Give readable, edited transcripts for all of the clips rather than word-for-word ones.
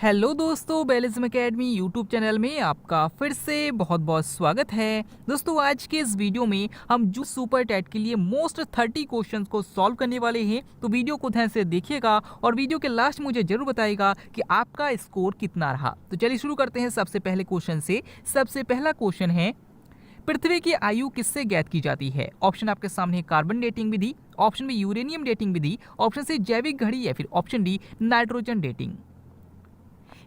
Hello दोस्तों, बेलिज्म academy YouTube channel में आपका फिर से बहुत बहुत स्वागत है। दोस्तों, आज के इस वीडियो में हम जो सुपर टेट के लिए मोस्ट 30 क्वेश्चंस को सॉल्व करने वाले हैं। तो वीडियो को ध्यान से देखिएगा और वीडियो के लास्ट मुझे जरूर बताइएगा कि आपका स्कोर कितना रहा। तो चलिए शुरू करते हैं सबसे पहले क्वेश्चन से। सबसे पहला क्वेश्चन है, पृथ्वी की आयु किससे ज्ञात की जाती है? ऑप्शन आपके सामने है कार्बन डेटिंग विधि, ऑप्शन बी यूरेनियम डेटिंग विधि, ऑप्शन सी जैविक घड़ी या फिर ऑप्शन डी नाइट्रोजन डेटिंग।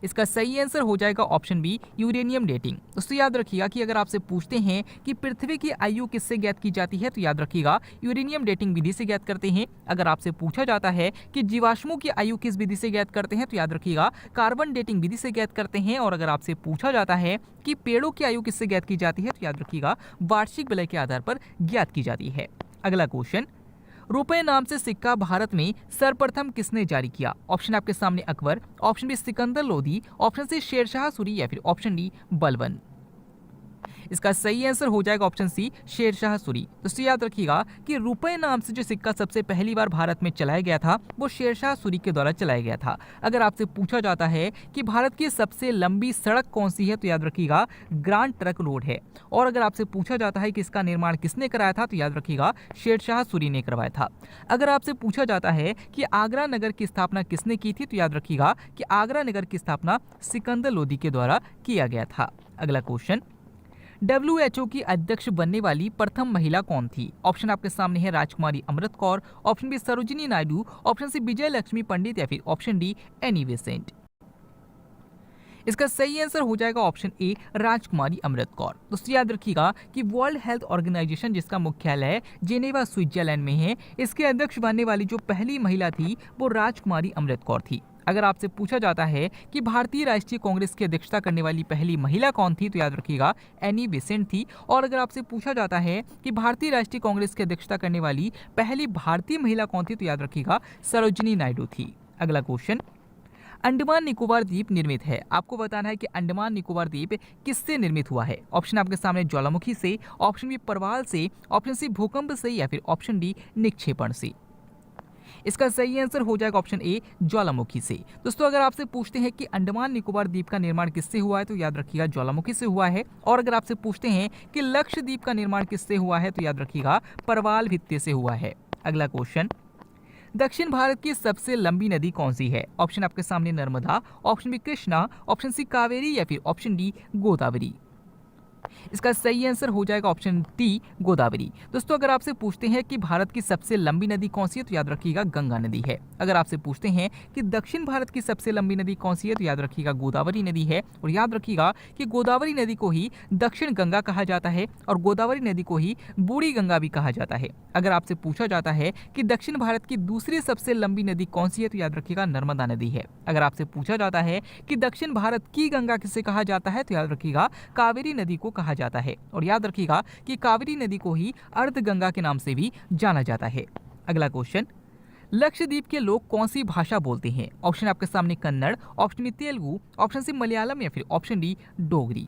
इसका सही आंसर हो जाएगा ऑप्शन बी यूरेनियम डेटिंग। दोस्तों याद रखिएगा कि अगर आपसे पूछते हैं कि पृथ्वी की आयु किससे ज्ञात की जाती है तो याद रखिएगा यूरेनियम डेटिंग विधि से ज्ञात करते हैं। अगर आपसे पूछा जाता है कि जीवाश्मों की आयु किस विधि से ज्ञात करते हैं तो याद रखिएगा कार्बन डेटिंग विधि से ज्ञात करते हैं। और अगर आपसे पूछा जाता है कि पेड़ों की आयु किससे ज्ञात की जाती है तो याद रखिएगा वार्षिक विलय के आधार पर ज्ञात की जाती है। अगला क्वेश्चन, रुपए नाम से सिक्का भारत में सर्वप्रथम किसने जारी किया? ऑप्शन आपके सामने Akbar, option B Sikandar Lodi, option C Shershah Suri या फिर ऑप्शन डी बलबन। इसका सही आंसर हो जाएगा ऑप्शन सी शेरशाह सूरी। दोस्तों याद रखिएगा कि रुपए नाम से जो सिक्का सबसे पहली बार भारत में चलाया गया था वो शेरशाह सूरी के द्वारा चलाया गया था। अगर आपसे पूछा जाता है कि भारत की सबसे लंबी सड़क कौन सी है तो याद रखिएगा ग्रांड ट्रंक रोड है। और अगर आपसे पूछा जाता है कि इसका निर्माण किसने कराया था तो याद रखिएगा शेरशाह सूरी ने करवाया था। अगर आपसे पूछा जाता है कि आगरा नगर की स्थापना किसने की थी तो याद रखिएगा कि आगरा नगर की स्थापना सिकंदर लोधी के द्वारा किया गया था। अगला क्वेश्चन, WHO की अध्यक्ष बनने वाली प्रथम महिला कौन थी? ऑप्शन आपके सामने है Rajkumari Amrit Kaur, option B Sarojini Naidu, option C Vijay Lakshmi Pandit या फिर ऑप्शन डी एनी बेसेंट। इसका सही आंसर हो जाएगा ऑप्शन ए राजकुमारी अमृत कौर। दोस्तों याद रखिएगा कि वर्ल्ड हेल्थ ऑर्गेनाइजेशन जिसका मुख्यालय जेनेवा स्विट्जरलैंड में है, इसके अध्यक्ष बनने वाली जो पहली महिला थी वो राजकुमारी अमृत कौर थी। अगर आपसे पूछा जाता है कि भारतीय राष्ट्रीय कांग्रेस की अध्यक्षता करने वाली पहली महिला कौन थी तो याद रखिएगा एनी बेसेंट थी। और अगर आपसे पूछा जाता है कि भारतीय राष्ट्रीय कांग्रेस की अध्यक्षता करने वाली पहली भारतीय महिला कौन थी तो याद रखिएगा सरोजिनी नायडू थी। अगला क्वेश्चन, अंडमान निकोबार द्वीप निर्मित है। आपको बताना है कि अंडमान निकोबार द्वीप किससे निर्मित हुआ है। ऑप्शन आपके सामने ज्वालामुखी से, ऑप्शन बी प्रवाल से, ऑप्शन सी भूकंप से या फिर ऑप्शन डी निक्षेपण से। इसका सही आंसर हो जाएगा ऑप्शन ए ज्वालामुखी से। दोस्तों अगर आपसे पूछते हैं कि अंडमान निकोबार द्वीप का निर्माण किससे हुआ है तो याद रखिएगा ज्वालामुखी से हुआ है। और अगर आपसे पूछते हैं कि लक्षद्वीप का निर्माण किससे हुआ है तो याद रखिएगा प्रवाल भित्ति से हुआ है। अगला क्वेश्चन, दक्षिण भारत की सबसे लंबी नदी कौन सी है? ऑप्शन आपके सामने Narmada, option B Krishna, option C Kaveri या फिर ऑप्शन डी गोदावरी। इसका सही आंसर हो जाएगा ऑप्शन डी गोदावरी। दोस्तों अगर आपसे पूछते हैं कि भारत की सबसे लंबी नदी कौन सी है तो याद रखिएगा गंगा नदी है। अगर आपसे पूछते हैं कि दक्षिण भारत की सबसे लंबी नदी कौन सी है तो याद रखिएगा गोदावरी नदी है। और याद रखिएगा कि गोदावरी नदी को ही दक्षिण गंगा कहा जाता है और गोदावरी नदी को ही बूढ़ी गंगा भी कहा जाता है। अगर आपसे पूछा जाता है कि दक्षिण भारत की दूसरी सबसे लंबी नदी कौन सी है तो याद रखिएगा नर्मदा नदी है। अगर आपसे पूछा जाता है कि दक्षिण भारत की गंगा किसे कहा जाता है तो याद रखिएगा कावेरी नदी को कहा जाता है। और याद रखिएगा कि कावेरी नदी को ही अर्ध गंगा के नाम से भी जाना जाता है। अगला क्वेश्चन, लक्षद्वीप के लोग कौन सी भाषा बोलते हैं? ऑप्शन आपके सामने Kannada, option B Telugu, option C Malayalam या फिर ऑप्शन डी डोगरी।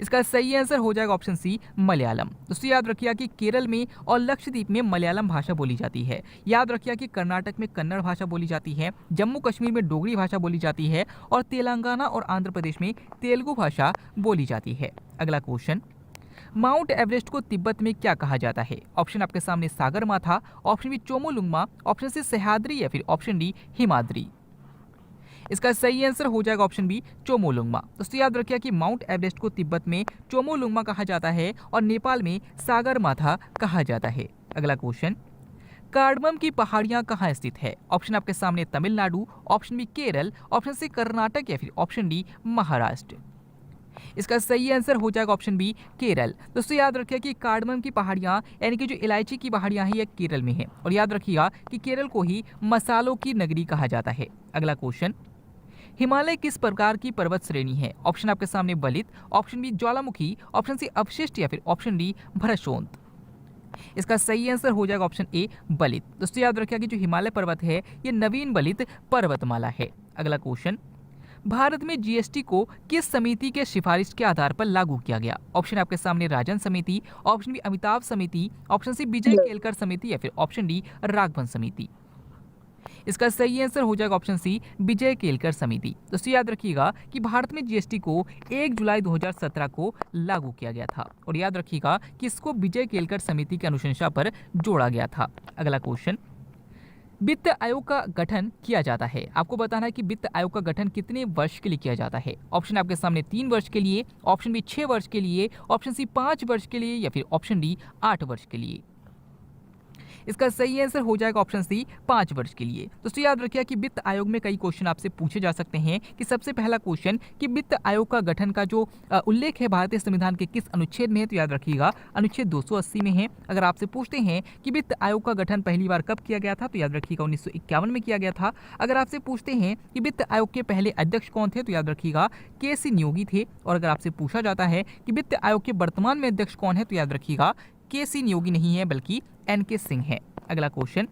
इसका सही आंसर हो जाएगा ऑप्शन सी मलयालम। दोस्तों याद रखिएगा कि केरल में और लक्षद्वीप में मलयालम भाषा बोली जाती है। याद रखिएगा कि कर्नाटक में कन्नड़ भाषा बोली जाती है, जम्मू कश्मीर में डोगरी भाषा बोली जाती है और तेलंगाना और आंध्र प्रदेश में तेलुगु भाषा बोली जाती है। अगला क्वेश्चन, माउंट एवरेस्ट को तिब्बत में क्या कहा जाता है? ऑप्शन आपके सामने Sagarmatha, option B Chomolungma, option C Sahyadri या फिर ऑप्शन डी हिमाद्री। इसका सही आंसर हो जाएगा ऑप्शन बी चोमोलुंगमा। दोस्तों याद रखिए कि माउंट एवरेस्ट को तिब्बत में चोमोलुंगमा कहा जाता है और नेपाल में सागरमाथा कहा जाता है। अगला क्वेश्चन, कार्डमम की पहाड़ियां कहाँ स्थित है? ऑप्शन आपके सामने Tamil Nadu, option B Kerala, option C Karnataka या फिर ऑप्शन डी महाराष्ट्र। इसका सही आंसर हो जाएगा ऑप्शन बी केरल। दोस्तों याद रखिए कि कार्डमम की पहाड़ियां यानी कि जो इलायची की पहाड़ियां हैं ये केरल में है। और याद रखिएगा कि केरल को ही मसालों की नगरी कहा जाता है। अगला क्वेश्चन, हिमालय किस प्रकार की पर्वत श्रेणी है? ऑप्शन आपके सामने बलित, ऑप्शन बी ज्वालामुखी, ऑप्शन सी अवशिष्ट या फिर ऑप्शन डी भ्रशोंत। इसका सही आंसर हो जाएगा ऑप्शन ए बलित। दोस्तों याद रखिएगा कि जो हिमालय पर्वत है ये नवीन बलित पर्वतमाला है। अगला क्वेश्चन, भारत में जीएसटी को किस समिति के सिफारिश के आधार पर लागू किया गया? ऑप्शन आपके सामने राजन समिति, ऑप्शन बी अमिताभ समिति, ऑप्शन सी विजय केलकर समिति या फिर ऑप्शन डी राघवन समिति। इसका सही आंसर हो जाएगा ऑप्शन सी, विजय केलकर समिति। दोस्तों याद रखिएगा कि भारत में जीएसटी को 1 जुलाई 2017 को लागू किया गया था और याद रखिएगा कि इसको विजय केलकर समिति की अनुशंसा पर जोड़ा गया था। अगला क्वेश्चन, वित्त आयोग का गठन किया जाता है। आपको बताना है कि वित्त आयोग का गठन कितने वर्ष के लिए किया जाता है। ऑप्शन आपके सामने 3 वर्ष के लिए, ऑप्शन बी 6 वर्ष के लिए, ऑप्शन सी 5 वर्ष के लिए या फिर ऑप्शन डी 8 वर्ष के लिए। इसका सही आंसर हो जाएगा ऑप्शन सी, 5 वर्ष के लिए। दोस्तों याद रखिएगा कि वित्त आयोग में कई क्वेश्चन आपसे पूछे जा सकते हैं कि सबसे पहला क्वेश्चन कि वित्त आयोग का गठन का जो उल्लेख है भारतीय संविधान के किस अनुच्छेद में है, तो याद रखिएगा अनुच्छेद 280 में है। अगर आपसे पूछते हैं कि वित्त आयोग का गठन पहली बार कब किया गया था, तो याद रखिएगा 1951 में किया गया था। अगर आपसे पूछते हैं कि वित्त आयोग के पहले अध्यक्ष कौन थे, तो याद रखिएगा के.सी. नियोगी थे। और अगर आपसे पूछा जाता है कि वित्त आयोग के वर्तमान में अध्यक्ष कौन है, तो याद रखिएगा के.सी. नियोगी नहीं है बल्कि एन.के. सिंह है। अगला क्वेश्चन,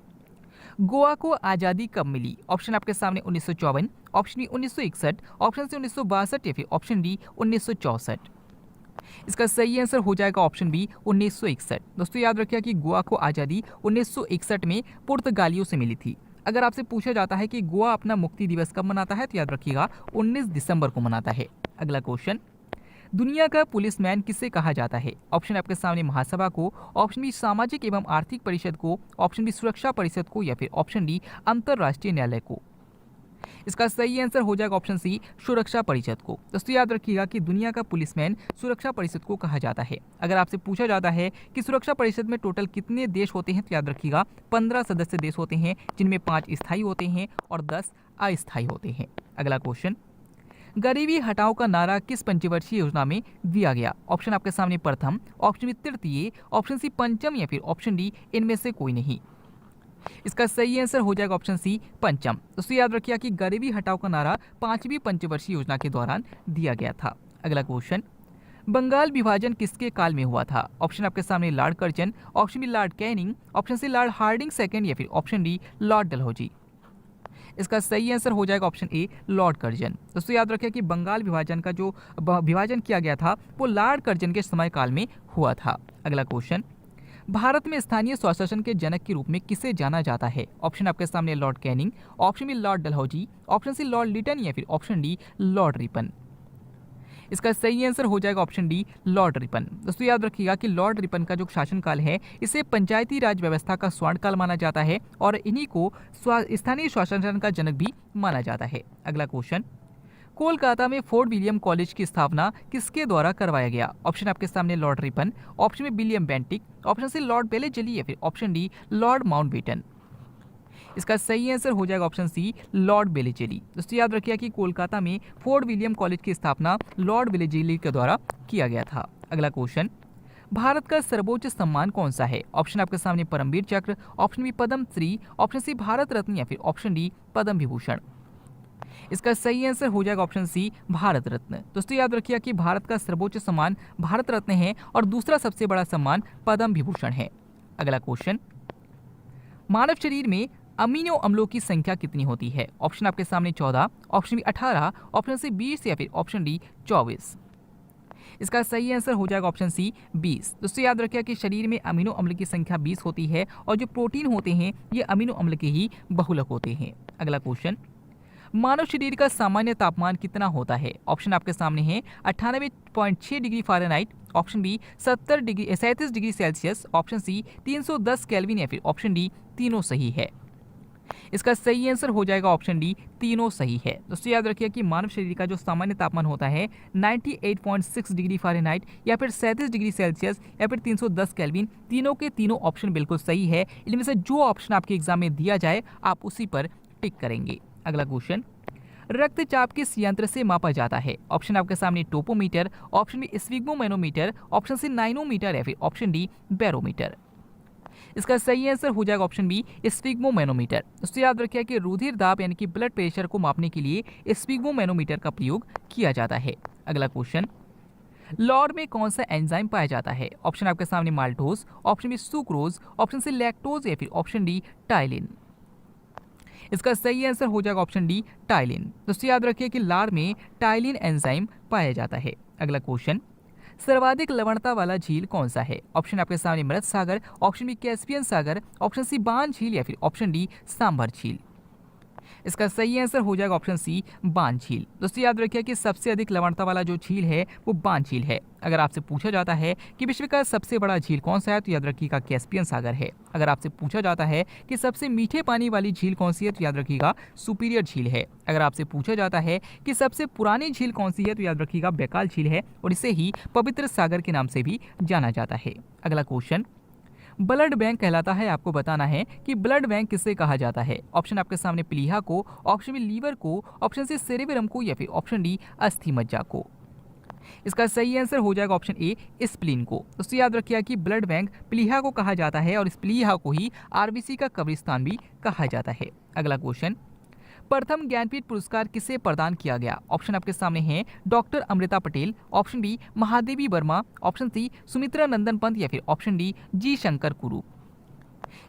गोवा को आजादी कब मिली। ऑप्शन आपके सामने 1954, ऑप्शन बी 1961, ऑप्शन सी 1962 या फिर ऑप्शन डी 1964। इसका सही आंसर हो जाएगा ऑप्शन बी 1961। दोस्तों याद रखिएगा कि गोवा को आजादी 1961 में पुर्तगालियों से मिली थी। अगर आपसे पूछा जाता है कि गोवा अपना मुक्ति दिवस कब मनाता है, तो याद रखिएगा 19 दिसंबर को मनाता है। अगला क्वेश्चन, दुनिया का पुलिसमैन किसे कहा जाता है। ऑप्शन आपके सामने महासभा को, ऑप्शन बी सामाजिक एवं आर्थिक परिषद को, ऑप्शन बी सुरक्षा परिषद को या फिर ऑप्शन डी अंतरराष्ट्रीय न्यायालय को। इसका सही आंसर हो जाएगा ऑप्शन सी, सुरक्षा परिषद को। दोस्तों याद रखिएगा कि दुनिया का पुलिसमैन सुरक्षा परिषद को कहा जाता है। अगर आपसे पूछा जाता है कि सुरक्षा परिषद में टोटल कितने देश होते हैं, तो याद रखिएगा 15 सदस्य देश होते हैं, जिनमें 5 स्थायी होते हैं और 10 अस्थायी होते हैं। अगला क्वेश्चन, गरीबी हटाओ का नारा किस पंचवर्षीय योजना में दिया गया। ऑप्शन आपके सामने प्रथम, ऑप्शन बी तृतीय, ऑप्शन सी पंचम या फिर ऑप्शन डी इनमें से कोई नहीं। इसका सही आंसर हो जाएगा ऑप्शन सी, पंचम। दोस्तों याद रखिए कि गरीबी हटाओ का नारा 5वीं पंचवर्षीय योजना के दौरान दिया गया था। अगला क्वेश्चन, बंगाल विभाजन किसके काल में हुआ था। ऑप्शन आपके सामने Lord Curzon, option B Lord Canning, option C Lord Hardinge second या फिर ऑप्शन डी लॉर्ड डलहौजी। इसका सही आंसर हो जाएगा ऑप्शन ए, लॉर्ड कर्जन। दोस्तों याद रखिए कि बंगाल विभाजन का जो विभाजन किया गया था वो लॉर्ड कर्जन के समय काल में हुआ था। अगला क्वेश्चन, भारत में स्थानीय स्वशासन के जनक के रूप में किसे जाना जाता है। ऑप्शन आपके सामने Lord Canning, option B Lord Dalhousie, option C Lord Lytton या फिर ऑप्शन डी लॉर्ड रिपन। इसका सही आंसर हो जाएगा ऑप्शन डी, लॉर्ड रिपन। दोस्तों याद रखिएगा कि लॉर्ड रिपन का जो शासनकाल है इसे पंचायती राज व्यवस्था का स्वर्णकाल माना जाता है और इन्हीं को स्थानीय स्वशासन का जनक भी माना जाता है। अगला क्वेश्चन, कोलकाता में फोर्ट विलियम कॉलेज की स्थापना किसके द्वारा करवाया गया। ऑप्शन आपके सामने लॉर्ड रिपन, ऑप्शन में William Bentinck, option C Lord Wellesley या फिर ऑप्शन डी लॉर्ड माउंटबेटन। इसका सही आंसर हो जाएगा ऑप्शन सी, लॉर्ड बेलेजली। दोस्तों याद रखिए कि कोलकाता में फोर्ट विलियम कॉलेज की स्थापना लॉर्ड बेलेजली के द्वारा किया गया था। अगला क्वेश्चन, भारत का सर्वोच्च सम्मान कौन सा है। ऑप्शन आपके सामने परमवीर चक्र, option B Padma Shri, option C Bharat Ratna या फिर ऑप्शन डी पद्म विभूषण। इसका सही आंसर हो जाएगा ऑप्शन सी, भारत रत्न। दोस्तों याद रखिए कि भारत का सर्वोच्च सम्मान भारत रत्न है और दूसरा सबसे बड़ा सम्मान पद्म विभूषण है। अगला क्वेश्चन, मानव शरीर में अमीनो अम्लों की संख्या कितनी होती है। ऑप्शन आपके सामने 14, ऑप्शन बी 18, ऑप्शन सी 20 या फिर ऑप्शन डी 24। इसका सही आंसर हो जाएगा ऑप्शन सी, 20। दोस्तों याद रखिए कि शरीर में अमीनो अम्ल की संख्या 20 होती है और जो प्रोटीन होते हैं ये अमीनो अम्ल के ही बहुलक होते हैं। अगला क्वेश्चन, मानव शरीर का सामान्य तापमान कितना होता है। ऑप्शन आपके सामने है 98.6 degree Fahrenheit, option B 37 degree Celsius, option C 310 Kelvin या फिर ऑप्शन डी तीनों सही है। इसका सही आंसर हो जाएगा ऑप्शन डी, तीनों सही है। दोस्तों याद रखिए कि मानव शरीर का जो सामान्य तापमान होता है 98.6 डिग्री फ़ारेनहाइट या फिर 37 डिग्री सेल्सियस या फिर 310 केल्विन, तीनों के तीनों ऑप्शन बिल्कुल सही है। इनमें से जो ऑप्शन आपके एग्जाम में दिया जाए आप उसी पर टिक करेंगे। अगला क्वेश्चन, रक्तचाप किस यंत्र से मापा जाता है। ऑप्शन आपके सामने टोपोमीटर, option B sphygmomanometer, option C नाइनोमीटर या फिर ऑप्शन डी बैरोमीटर। इसका सही आंसर हो जाएगा ऑप्शन बी स्फिग्मोमेनोमीटर। दोस्तों याद रखिए कि रुधिर दाब यानी कि ब्लड प्रेशर को मापने के लिए स्फिग्मोमेनोमीटर का प्रयोग किया जाता है। अगला क्वेश्चन, लॉर्ड में कौन सा एंजाइम पाया जाता है। ऑप्शन आपके सामने maltose, option B sucrose, option C lactose या फिर ऑप्शन डी टाइलिन। इसका सही आंसर हो जाएगा ऑप्शन डी टाइलिन। दोस्तों याद रखिए कि लार में टाइलिन एंजाइम पाया जाता है। अगला क्वेश्चन, सर्वाधिक लवणता वाला झील कौन सा है। ऑप्शन आपके सामने मृत सागर, ऑप्शन बी कैस्पियन सागर, ऑप्शन सी बान झील या फिर ऑप्शन डी सांभर झील। इसका सही आंसर हो जाएगा ऑप्शन सी, बान झील। दोस्तों याद रखिए कि सबसे अधिक लवणता वाला जो झील है वो बान झील है। अगर आपसे पूछा जाता है कि विश्व का सबसे बड़ा झील कौन सा है तो याद रखिएगा कैस्पियन सागर है। अगर आपसे पूछा जाता है कि सबसे मीठे पानी वाली झील कौन सी है तो याद रखिएगा सुपीरियर झील है। अगर आपसे पूछा जाता है कि सबसे पुरानी झील कौन सी है तो याद रखिएगा बैकाल झील है और इसे ही पवित्र सागर के नाम से भी जाना जाता है। अगला क्वेश्चन, ब्लड बैंक कहलाता है, आपको बताना है कि ब्लड बैंक किसे कहा जाता है। ऑप्शन आपके सामने प्लीहा को, ऑप्शन बी लीवर को, ऑप्शन सी सेरेब्रम को या फिर ऑप्शन डी अस्थि मज्जा को। इसका सही आंसर हो जाएगा ऑप्शन ए, स्प्लीन को। दोस्तों याद रखिएगा कि ब्लड बैंक प्लीहा को कहा जाता है और इस प्लीहा को ही आरबीसी का कब्रिस्तान भी कहा जाता है। अगला क्वेश्चन, प्रथम ज्ञानपीठ पुरस्कार किसे प्रदान किया गया। ऑप्शन आपके सामने हैं doctor Amrita Patel, option B Mahadevi Verma, option C Sumitra Nandan Pant या फिर ऑप्शन डी जी शंकर कुरूप।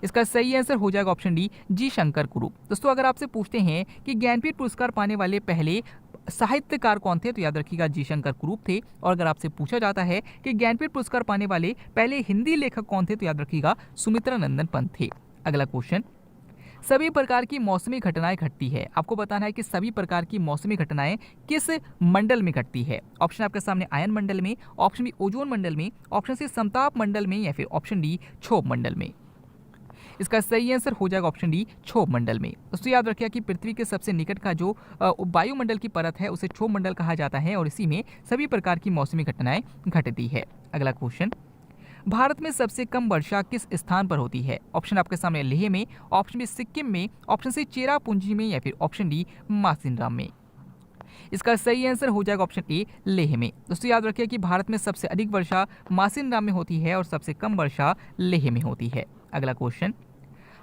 इसका सही आंसर हो जाएगा ऑप्शन डी, जी शंकर कुरूप। दोस्तों अगर आपसे पूछते हैं कि ज्ञानपीठ पुरस्कार पाने वाले पहले साहित्यकार कौन थे तो याद रखिएगा जी शंकर कुरूप थे। और अगर आपसे पूछा जाता है कि ज्ञानपीठ पुरस्कार पाने वाले पहले हिंदी लेखक कौन थे तो याद रखिएगा सुमित्रा नंदन पंत थे। अगला क्वेश्चन, सभी प्रकार की मौसमी घटनाएं घटती है, आपको बताना है कि सभी प्रकार की मौसमी घटनाएं किस मंडल में घटती है। ऑप्शन आपके सामने आयन मंडल में, ऑप्शन बी ओजोन मंडल में, ऑप्शन सी समताप मंडल में या फिर ऑप्शन डी क्षोभ मंडल में। इसका सही आंसर हो जाएगा ऑप्शन डी, क्षोभ मंडल में। दोस्तों याद रखिए कि पृथ्वी के सबसे निकट का जो वायुमंडल की परत है उसे क्षोभ मंडल कहा जाता है और इसी में सभी प्रकार की मौसमी घटनाएं घटती है। अगला क्वेश्चन, भारत में सबसे कम वर्षा किस स्थान पर होती है। ऑप्शन आपके सामने लेह में, ऑप्शन बी सिक्किम में, ऑप्शन सी चेरापूंजी में या फिर ऑप्शन डी मासिनराम में। इसका सही आंसर हो जाएगा ऑप्शन ए, लेह में। दोस्तों याद रखिए कि भारत में सबसे अधिक वर्षा मासिनराम में होती है और सबसे कम वर्षा लेह में होती है। अगला क्वेश्चन,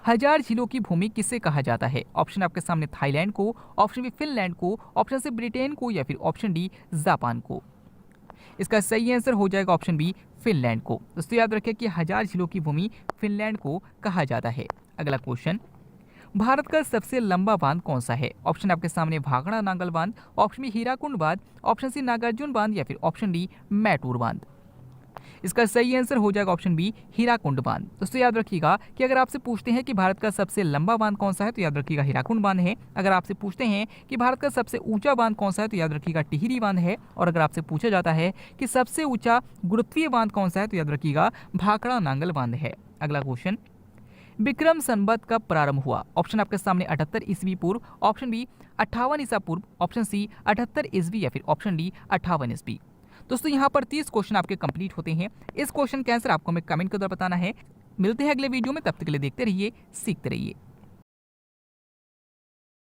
हजार झीलों की भूमि किसे कहा जाता है। ऑप्शन आपके सामने थाईलैंड को, ऑप्शन बी फिनलैंड को, ऑप्शन सी ब्रिटेन को या फिर ऑप्शन डी जापान को। इसका सही आंसर हो जाएगा ऑप्शन बी, फिनलैंड को। दोस्तों याद रखें कि हजार झीलों की भूमि फिनलैंड को कहा जाता है। अगला क्वेश्चन, भारत का सबसे लंबा बांध कौन सा है। ऑप्शन आपके सामने भाखड़ा नांगल बांध, ऑप्शन बी हीराकुंड बांध, ऑप्शन सी नागार्जुन बांध या फिर ऑप्शन डी मैटूर बांध। इसका सही आंसर हो जाएगा ऑप्शन बी, हीराकुंड बांध। दोस्तों याद रखिएगा कि अगर आपसे पूछते हैं कि भारत का सबसे लंबा बांध कौन सा है तो याद रखिएगा हीराकुंड बांध है। अगर आपसे पूछते हैं कि भारत का सबसे ऊंचा बांध कौन सा है तो याद रखिएगा टिहरी बांध है। और अगर आपसे पूछा जाता है कि सबसे ऊंचा गुरुत्वीय बांध कौन सा है तो याद रखिएगा भाखड़ा नांगल बांध है। अगला क्वेश्चन, विक्रम संवत कब प्रारंभ हुआ। ऑप्शन आपके सामने 78 ईस्वी पूर्व, ऑप्शन बी 58 ईसा पूर्व, ऑप्शन सी 78 ईस्वी या फिर ऑप्शन डी 58 ईस्वी। दोस्तों यहाँ पर 30 क्वेश्चन आपके कंप्लीट होते हैं। इस क्वेश्चन का आंसर आपको हमें कमेंट के द्वारा बताना है। मिलते हैं अगले वीडियो में, तब तक के लिए देखते रहिए, सीखते रहिए।